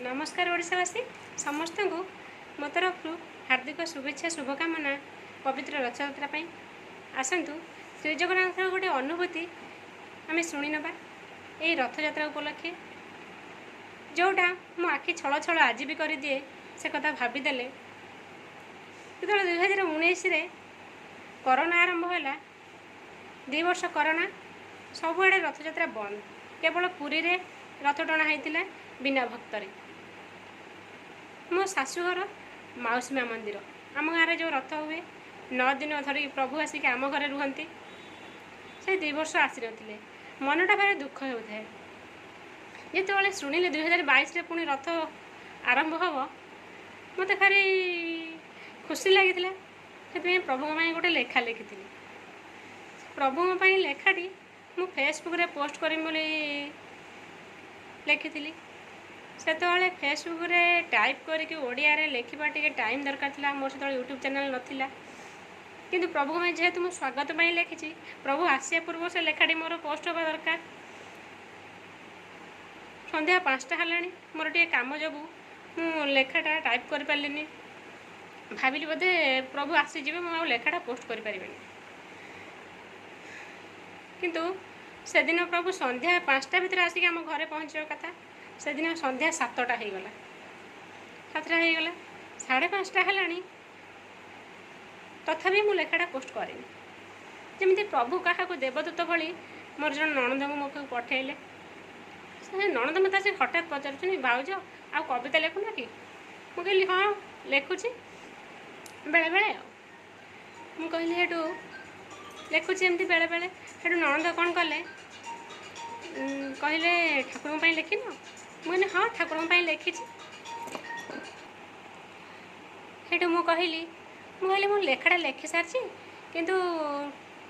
नमस्कार ओडिशावासी समस्त को मो तरफ हार्दिक शुभेच्छा शुभकामना पवित्र रथयात्रा आसतु श्री जगन्नाथ गोटे अनुभूति आम शुणी नवा यही रथयात्रा उपलक्षे जोटा मो आखि छल छल आज भी कर दिए से कथा भाविदेले जो 2019 कोरोना आरंभ है 2 वर्ष कोरोना सबुआड़े रथयात्रा बंद केवल पुरी रे रथ टणा होता बिना भक्तरे मो शाशुघर माउसी माँ मंदिर आम गाँव जो रथ हुए 9 दिन धरिक प्रभु आसिक आम घरे रुहति से 2 वर्ष आसी नथिले मनटा भारी दुख होता है जिते शुणिले 2022 रे पुणी रथ आरंभ हम मत भारी खुशी लगी से प्रभु गोटे लेखा लिखी प्रभु लेखाटी मु फेसबुक रे पोस्ट करी लिखी से फेसबुक रे टाइप करके ओडिया रे लिखा टे टाइम दरकार था मोर से यूट्यूब चैनल नाला किंतु प्रभु जेहेतु मुझे स्वागत लिखी प्रभु आसिया पूर्व से लेखाटी मोर पोस्ट होगा दरकार संध्या 5टा है मोर टे कम जो मु लेखाटा टाइप कर पारे भाविली बोधे प्रभु आसीजे मुझे लेखाटा पोस्ट कर पारे किंतु से दिन प्रभु संध्या 5टा भितर आसिक आम घरे पहुँचा कथा से दिन संध्या 7टा होगला 7टा होगला 5:30 है तथापि मु लेखाटा पोस्ट करेनि जमी प्रभु क्या देवदूत भली मोर जन नणंद मो पाखु पठेले से नणंद मत आस हठात पचार भाउज आ कविता लिखुना कि मु कहली हाँ लिखुची बेले बेले मु कहली हेटू लिखुची एमती बेले बेले हेटू नणंद कौन कले कहले ठाकुर लिखिन मुझे हाँ ठाकुर लिखी हेटू मु कहली मु लेखाटा लिखि सारी किंतु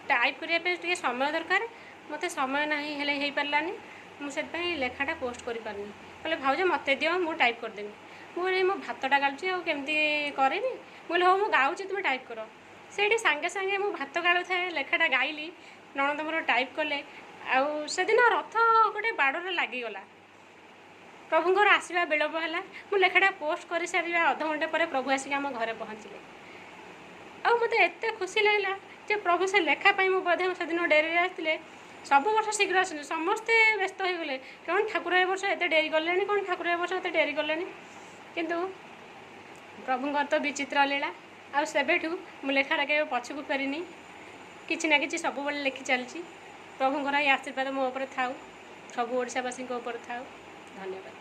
टाइप करने समय दरकार मत समय ना हो पारानी मुझे लेखाटा पोस्ट कर पारनी कहले भाउज मत दियो मु टाइप करदेवी मुझे मो भातटा गालुची आमती करें मुझे हाँ मुझे गाँची तुम टाइप कर से सांगे सांगे मु भात गालु था लेखाटा गाइली नणंद मोर टाइप कले आउ से दिन रथ गोटे बाड़े लगिगला प्रभुंर आसवा विलंब है मु लेखाटा पोस्ट कर सारे अध घंटे पर प्रभु आसिक आम घरे पहुँचले आ मत एत खुशी लगे जे प्रभु से लेखापी बोधे से दिन डेरी आसते सब वर्ष शीघ्र आस समस्ते व्यस्त हो गले कौन ठाकुर ए वर्ष एत डेरी गले कौन ठाकुर ए वर्ष एत डेरी गले किंतु प्रभुंर तो विचित्र लीला आ सेबेठू मु लेखाटा के पछकू फेरिनी किछि ना किछि सब बेले लिखि चलची प्रभुंर ये आशीर्वाद मो ऊपर थाउ सब ओडिशावासी ऊपर थाउ धन्यवाद।